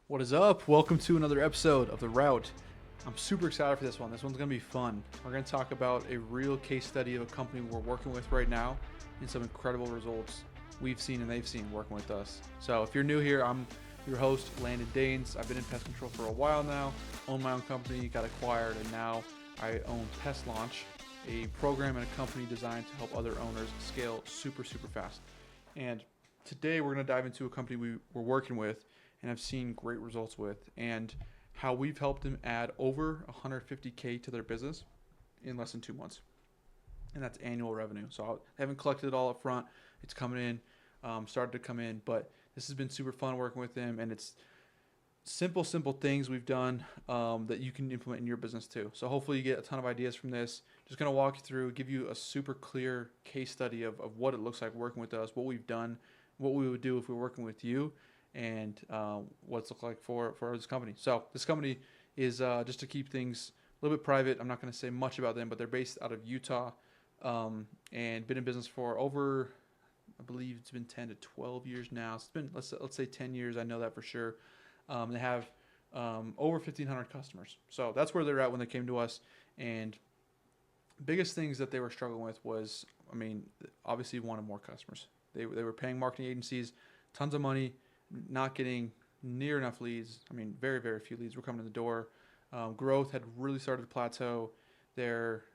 What is up? Welcome to another episode of The Route. I'm super excited for this one. This one's going to be fun. We're going to talk about a real case study of a company we're working with right now and some incredible results we've seen and they've seen working with us. So if you're new here, I'm your host, Landon Danes. I've been in pest control for a while now, own my own company, got acquired, and now I own Pest Launch, a program and a company designed to help other owners scale super fast. And today we're going to dive into a company we're working with and have seen great results with, and how we've helped them add over 150K to their business in less than 2 months. And that's annual revenue. So I haven't collected it all up front. It's coming in, started to come in, but this has been super fun working with them, and it's simple things we've done that you can implement in your business too. So hopefully you get a ton of ideas from this. Just going to walk you through, give you a super clear case study of what it looks like working with us, what we've done, what we would do if we were working with you, and what it's looked like for this company. So this company is, just to keep things a little bit private, I'm not going to say much about them, but they're based out of Utah, and been in business for over, I believe it's been 10 to 12 years now. It's been, let's say 10 years. I know that for sure. They have over 1,500 customers. So that's where they're at when they came to us. And biggest things that they were struggling with was, obviously wanted more customers. They were paying marketing agencies tons of money, not getting near enough leads. Very few leads were coming in the door. Growth had really started to plateau. Their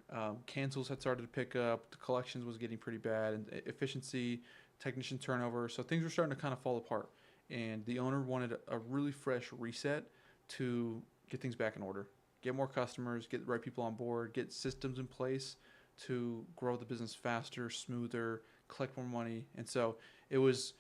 cancels had started to pick up. The collections was getting pretty bad, and efficiency, technician turnover. So things were starting to kind of fall apart. And the owner wanted a really fresh reset to get things back in order, get more customers, get the right people on board, get systems in place to grow the business faster, smoother, collect more money. And so it was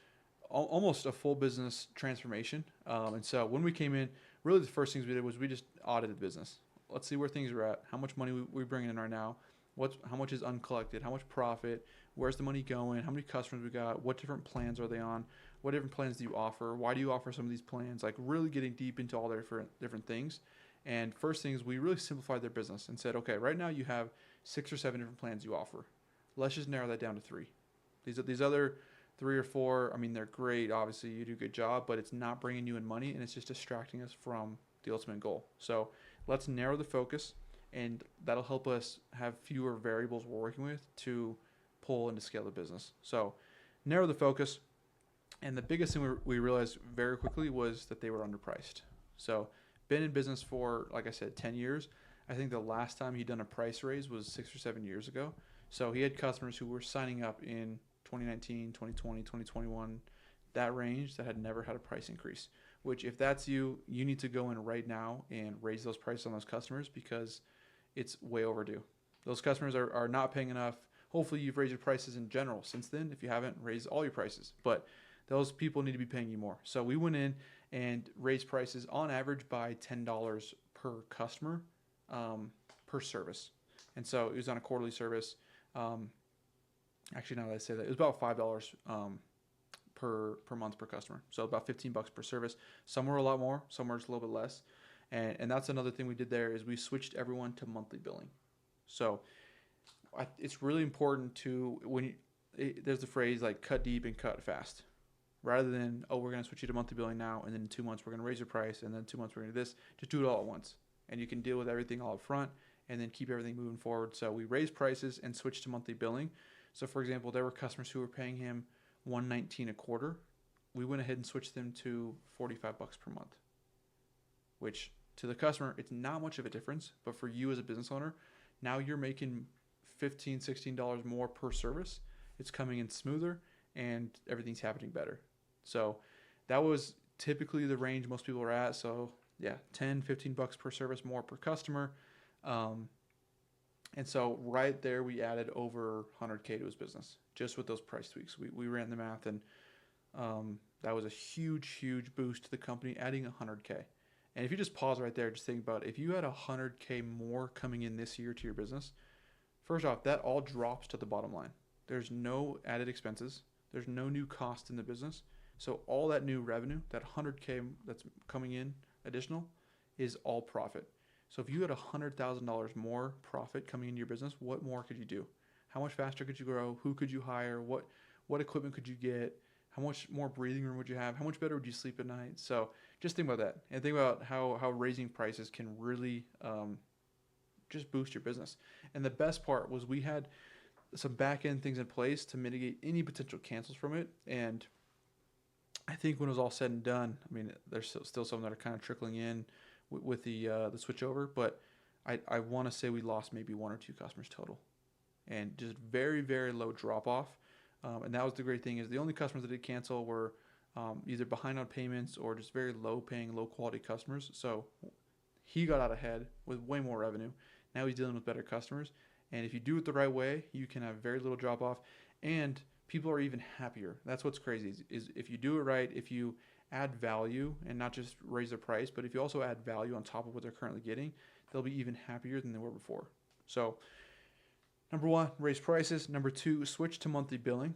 almost a full business transformation. And so when we came in, really the first things we did was we just audited the business. Let's see where things are at, how much money we bring in right now, how much is uncollected, how much profit, where's the money going, how many customers we got, what different plans are they on, what different plans do you offer, why do you offer some of these plans, like really getting deep into all their different things. And first thing is we really simplified their business and said, okay, right now you have 6 or 7 different plans you offer. Let's just narrow that down to 3. These other 3 or 4, they're great. Obviously, you do a good job, but it's not bringing you in money, and it's just distracting us from the ultimate goal. So let's narrow the focus, and that'll help us have fewer variables we're working with to pull and to scale the business. So narrow the focus, and the biggest thing we realized very quickly was that they were underpriced. So been in business for, like I said, 10 years. I think the last time he'd done a price raise was 6 or 7 years ago. So he had customers who were signing up in 2019, 2020, 2021, that range, that had never had a price increase. Which, if that's you, you need to go in right now and raise those prices on those customers, because it's way overdue. Those customers are not paying enough. Hopefully you've raised your prices in general since then. If you haven't, raise all your prices. But those people need to be paying you more. So we went in and raised prices on average by $10 per customer, per service. And so it was on a quarterly service. Actually, now that I say that, it was about $5 per month per customer. So about $15 per service. Some were a lot more, some were just a little bit less. And that's another thing we did there, is we switched everyone to monthly billing. So it's really important to, there's the phrase like cut deep and cut fast. Rather than, we're going to switch you to monthly billing now, and then in 2 months we're going to raise your price, and then 2 months we're going to do this. Just do it all at once. And you can deal with everything all up front, and then keep everything moving forward. So we raised prices and switched to monthly billing. So for example, there were customers who were paying him $119 a quarter. We went ahead and switched them to $45 per month, which to the customer, it's not much of a difference, but for you as a business owner, now you're making $15, $16 more per service. It's coming in smoother, and everything's happening better. So that was typically the range most people are at. So yeah, $10, $15 per service more per customer. And so right there, we added over 100K to his business just with those price tweaks. We ran the math, and that was a huge boost to the company, adding 100K. And if you just pause right there, just think about it. If you had 100K more coming in this year to your business, first off, that all drops to the bottom line. There's no added expenses. There's no new cost in the business. So all that new revenue, that 100K that's coming in additional, is all profit. So if you had $100,000 more profit coming into your business, what more could you do? How much faster could you grow? Who could you hire? What equipment could you get? How much more breathing room would you have? How much better would you sleep at night? So just think about that, and think about how raising prices can really just boost your business. And the best part was we had some back end things in place to mitigate any potential cancels from it. And I think when it was all said and done, I mean, there's still some that are kind of trickling in with the switch over, but I want to say we lost maybe one or two customers total, and just very very low drop off. And that was the great thing, is the only customers that did cancel were either behind on payments or just very low paying, low quality customers. So he got out ahead with way more revenue. Now he's dealing with better customers, and if you do it the right way, you can have very little drop off, and people are even happier. That's what's crazy is if you do it right, if you add value and not just raise the price, but if you also add value on top of what they're currently getting, they'll be even happier than they were before. So number one, raise prices. Number two, switch to monthly billing.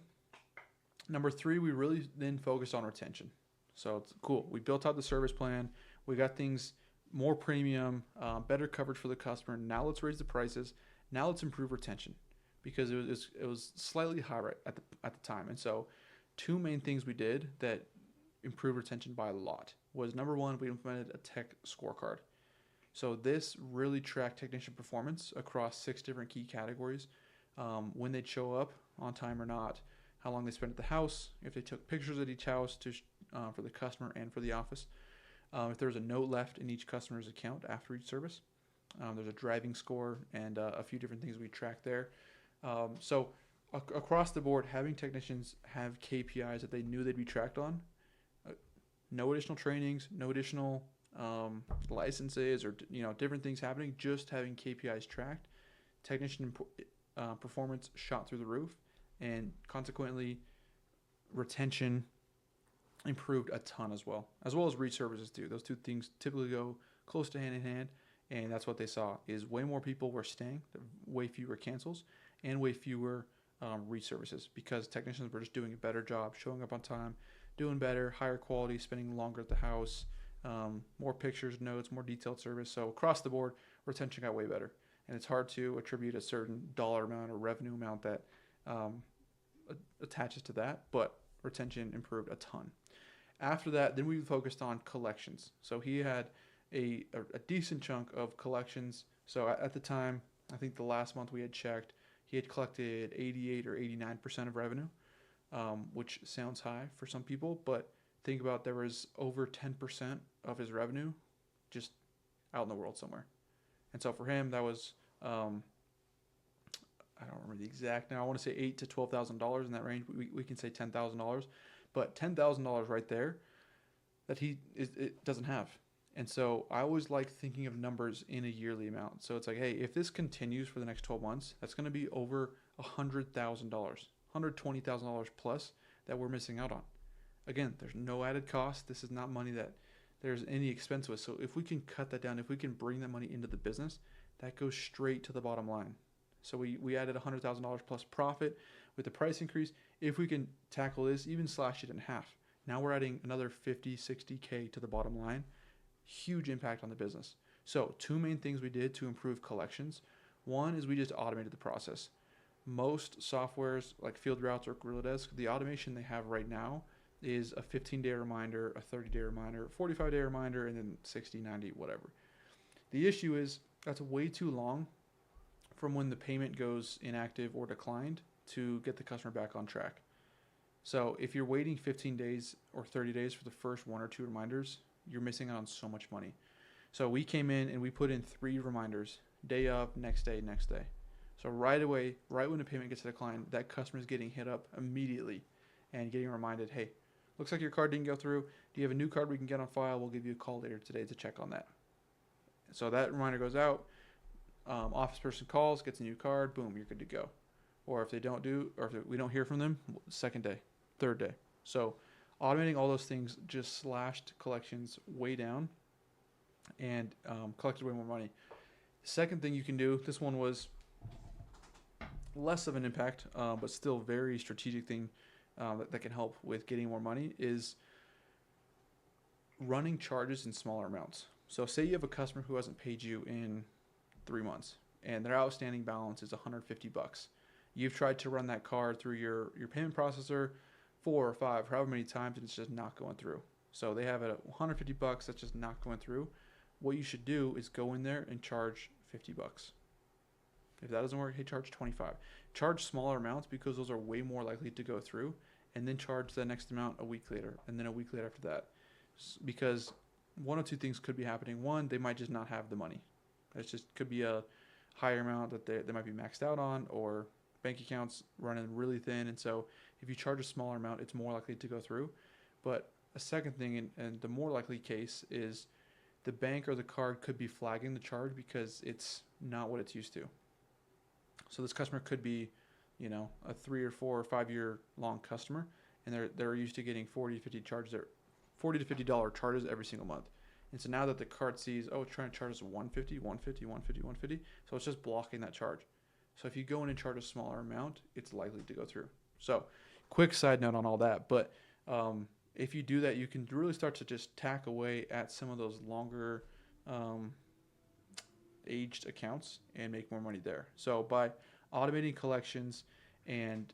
Number three, we really then focused on retention. So it's cool. We built out the service plan. We got things more premium, better coverage for the customer. Now let's raise the prices. Now let's improve retention, because it was slightly higher at the time. And so two main things we did that improved retention by a lot was, number one, we implemented a tech scorecard. So this really tracked technician performance across 6 different key categories: when they'd show up on time or not, how long they spent at the house, if they took pictures at each house for the customer and for the office, if there was a note left in each customer's account after each service. There's a driving score and a few different things we track there. So across the board, having technicians have KPIs that they knew they'd be tracked on, no additional trainings, no additional licenses or different things happening, just having KPIs tracked, technician performance shot through the roof, and consequently retention improved a ton as well as reservices too. Those two things typically go close to hand in hand, and that's what they saw, is way more people were staying, way fewer cancels, and way fewer reservices, because technicians were just doing a better job, showing up on time, doing better, higher quality, spending longer at the house, more pictures, notes, more detailed service. So across the board, retention got way better. And it's hard to attribute a certain dollar amount or revenue amount that attaches to that, but retention improved a ton. After that, then we focused on collections. So he had a decent chunk of collections. So at the time, I think the last month we had checked, he had collected 88 or 89% of revenue, which sounds high for some people, but think about, there was over 10% of his revenue just out in the world somewhere. And so for him, that was, I don't remember the exact now, I want to say $8,000 to $12,000 in that range. We can say $10,000, but $10,000 right there that it doesn't have. And so I always like thinking of numbers in a yearly amount. So it's like, hey, if this continues for the next 12 months, that's going to be over $100,000, $120,000 plus that we're missing out on. Again, there's no added cost. This is not money that there's any expense with. So if we can cut that down, if we can bring that money into the business, that goes straight to the bottom line. So we added $100,000 plus profit with the price increase. If we can tackle this, even slash it in half, now we're adding another 50, 60K to the bottom line. Huge impact on the business. So two main things we did to improve collections. One is we just automated the process. Most softwares like Field Routes or Gorilla Desk, the automation they have right now is a 15-day reminder, a 30-day reminder, 45-day reminder, and then 60, 90, whatever. The issue is that's way too long from when the payment goes inactive or declined to get the customer back on track. So if you're waiting 15 days or 30 days for the first 1 or 2 reminders, you're missing out on so much money. So we came in and we put in 3 reminders: day up, next day, next day. So right away, right when the payment gets declined, that customer is getting hit up immediately and getting reminded, hey, looks like your card didn't go through. Do you have a new card we can get on file? We'll give you a call later today to check on that. So that reminder goes out. Office person calls, gets a new card. Boom, you're good to go. Or if they don't do, or if we don't hear from them, second day, third day. So automating all those things just slashed collections way down and collected way more money. The second thing you can do, this one was less of an impact, but still very strategic thing that can help with getting more money, is running charges in smaller amounts. So say you have a customer who hasn't paid you in 3 months and their outstanding balance is $150. You've tried to run that card through your payment processor 4 or 5, however many times, and it's just not going through. So they have it at $150 that's just not going through. What you should do is go in there and charge $50. If that doesn't work, hey, charge 25. Charge smaller amounts because those are way more likely to go through, and then charge the next amount a week later, and then a week later after that. Because one of two things could be happening. One, they might just not have the money. It just could be a higher amount that they might be maxed out on, or bank accounts running really thin. And so if you charge a smaller amount, it's more likely to go through. But a second thing, and the more likely case, is the bank or the card could be flagging the charge because it's not what it's used to. So this customer could be, a 3 or 4 or 5 year long customer, and they're used to getting 40 to 50 charges, $40 to $50 charges every single month. And so now that the card sees, oh, it's trying to charge us 150, 150, 150, 150, so it's just blocking that charge. So if you go in and charge a smaller amount, it's likely to go through. So quick side note on all that, but if you do that, you can really start to just tack away at some of those longer aged accounts and make more money there. So by automating collections and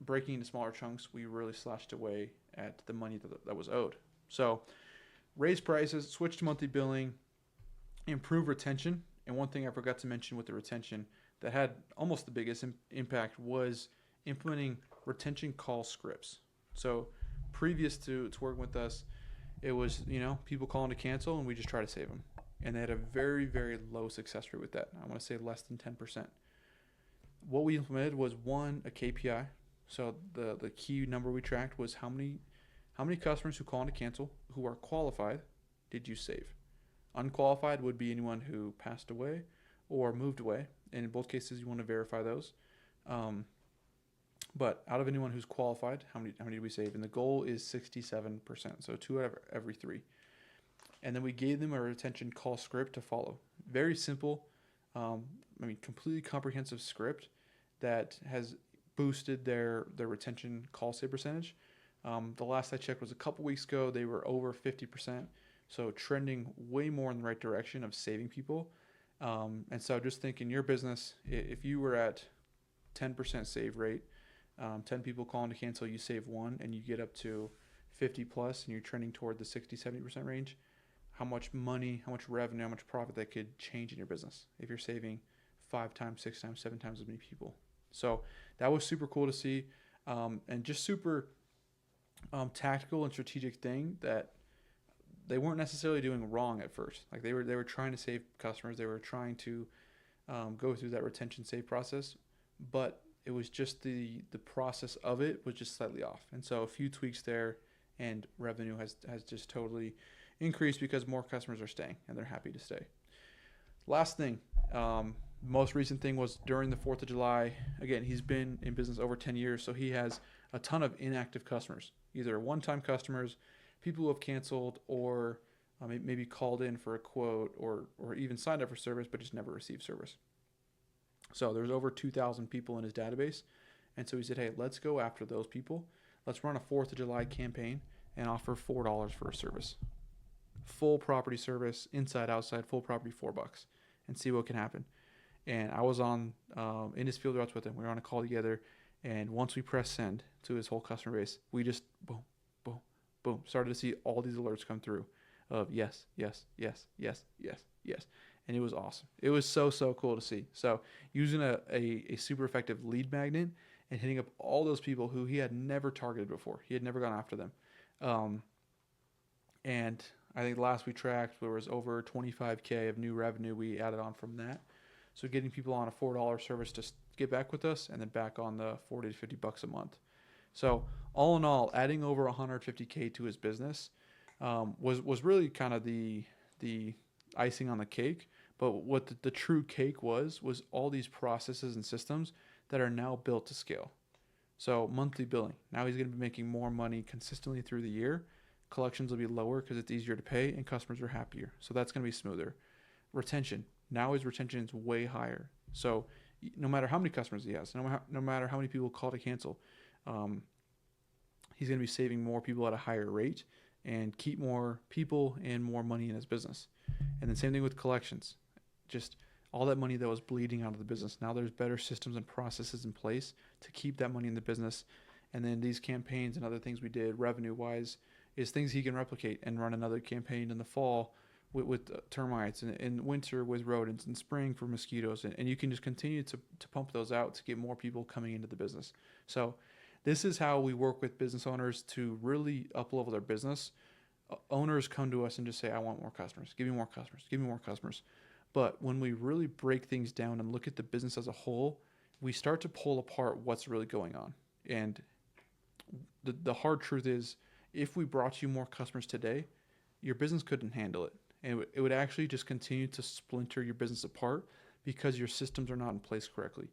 breaking into smaller chunks, we really slashed away at the money that was owed. So raise prices, switch to monthly billing, improve retention. And one thing I forgot to mention with the retention that had almost the biggest impact was implementing retention call scripts. So previous to working with us, it was, people calling to cancel and we just try to save them. And they had a very, very low success rate with that. I want to say less than 10%. What we implemented was a KPI. So the key number we tracked was how many customers who call in to cancel who are qualified did you save? Unqualified would be anyone who passed away or moved away. And in both cases, you want to verify those. But out of anyone who's qualified, how many did we save? And the goal is 67%. So 2 out of every 3. And then we gave them a retention call script to follow. Very simple, completely comprehensive script that has boosted their retention call save percentage. The last I checked was a couple weeks ago. They were over 50%, so trending way more in the right direction of saving people. And so just think in your business, if you were at 10% save rate, 10 people calling to cancel, you save 1, and you get up to 50 plus, and you're trending toward the 60-70% range, how much money, how much revenue, how much profit that could change in your business if you're saving 5 times, 6 times, 7 times as many people. So that was super cool to see, and just super tactical and strategic thing that they weren't necessarily doing wrong at first. Like they were trying to save customers. They were trying to go through that retention save process, but it was just the process of it was just slightly off. And so a few tweaks there, and revenue has just totally increased because more customers are staying and they're happy to stay. Last thing, most recent thing was during the 4th of July. Again, he's been in business over 10 years, so he has a ton of inactive customers, either one-time customers, people who have canceled, or maybe called in for a quote, or even signed up for service but just never received service. So there's over 2,000 people in his database. And so he said, hey, let's go after those people. Let's run a 4th of July campaign and offer $4 for a service. Full property service, inside, outside, full property, $4, and see what can happen. And I was on in his field routes with him. We were on a call together. And once we pressed send to his whole customer base, we just boom, boom, boom, started to see all these alerts come through of yes, yes, yes, yes, yes, yes. And it was awesome. It was so cool to see. So using a super effective lead magnet and hitting up all those people who he had never targeted before. He had never gone after them. And I think last we tracked, there was over 25K of new revenue we added on from that. So getting people on a $4 service to get back with us, and then back on the $40 to $50 a month. So all in all, adding over 150K to his business was really kind of the icing on the cake. But what the true cake was all these processes and systems that are now built to scale. So monthly billing. Now he's going to be making more money consistently through the year. Collections will be lower because it's easier to pay, and customers are happier. So that's going to be smoother. Retention. Now his retention is way higher. So no matter how many customers he has, no matter how many people call to cancel, he's going to be saving more people at a higher rate and keep more people and more money in his business. And then same thing with collections. Just all that money that was bleeding out of the business. Now there's better systems and processes in place to keep that money in the business. And then these campaigns and other things we did revenue-wise, is things he can replicate and run another campaign in the fall with termites, and in winter with rodents, and spring for mosquitoes, and you can just continue to pump those out to get more people coming into the business. So this is how we work with business owners to really up-level their business. Owners come to us and just say, I want more customers, give me more customers, give me more customers. But when we really break things down and look at the business as a whole, we start to pull apart what's really going on. And the hard truth is, if we brought you more customers today, your business couldn't handle it. And it would actually just continue to splinter your business apart because your systems are not in place correctly.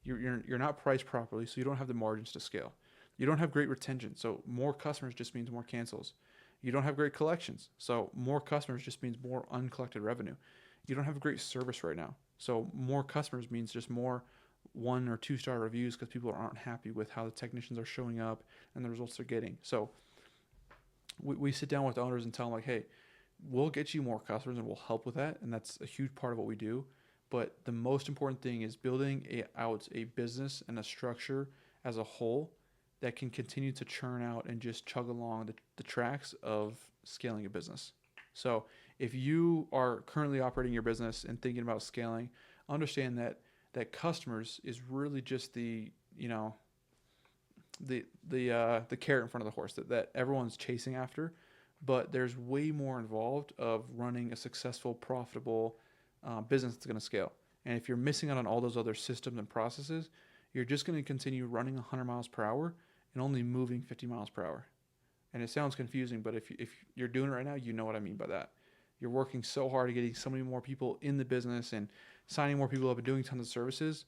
You're not priced properly, so you don't have the margins to scale. You don't have great retention, so more customers just means more cancels. You don't have great collections, so more customers just means more uncollected revenue. You don't have great service right now, so more customers means just more 1 or 2 star reviews because people aren't happy with how the technicians are showing up and the results they're getting. So we sit down with owners and tell them, like, hey, we'll get you more customers and we'll help with that, and that's a huge part of what we do. But the most important thing is building out a business and a structure as a whole that can continue to churn out and just chug along the tracks of scaling a business. So if you are currently operating your business and thinking about scaling, understand that customers is really just the carrot in front of the horse that everyone's chasing after. But there's way more involved of running a successful, profitable business that's going to scale. And if you're missing out on all those other systems and processes, you're just going to continue running 100 miles per hour and only moving 50 miles per hour. And it sounds confusing, but if you're doing it right now, you know what I mean by that. You're working so hard to getting so many more people in the business and signing more people up and doing tons of services,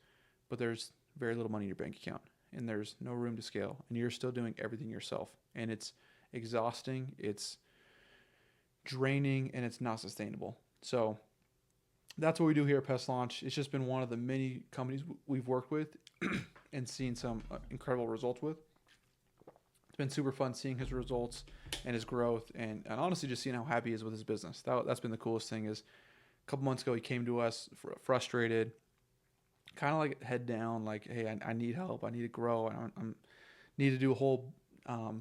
but there's very little money in your bank account and there's no room to scale, and you're still doing everything yourself. And it's exhausting, it's draining, and it's not sustainable. So that's what we do here at Pest Launch. It's just been one of the many companies we've worked with and seen some incredible results with. It's been super fun seeing his results and his growth, and honestly just seeing how happy he is with his business. That's been the coolest thing. Is a couple months ago he came to us frustrated, kind of like head down, like, hey, I need help, I need to grow, I need to do a whole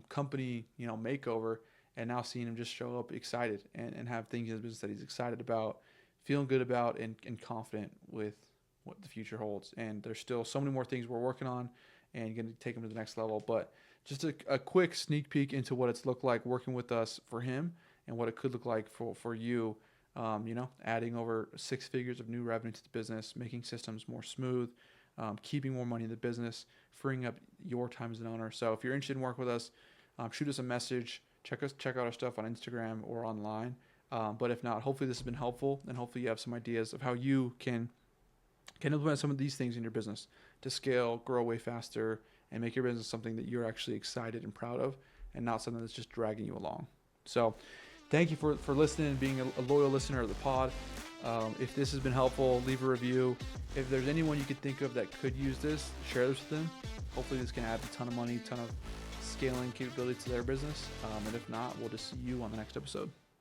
company makeover. And now seeing him just show up excited and have things in his business that he's excited about, feeling good about, and confident with what the future holds. And there's still so many more things we're working on and going to take him to the next level. But just a quick sneak peek into what it's looked like working with us for him and what it could look like for you, adding over 6 figures of new revenue to the business, making systems more smooth, keeping more money in the business, freeing up your time as an owner. So if you're interested in working with us, shoot us a message. Check out our stuff on Instagram or online. But if not, hopefully this has been helpful, and hopefully you have some ideas of how you can implement some of these things in your business to scale, grow way faster, and make your business something that you're actually excited and proud of, and not something that's just dragging you along. So thank you for listening and being a loyal listener of the pod. If this has been helpful, leave a review. If there's anyone you could think of that could use this, share this with them. Hopefully this can add a ton of money, ton of scaling capability to their business. And if not, we'll just see you on the next episode.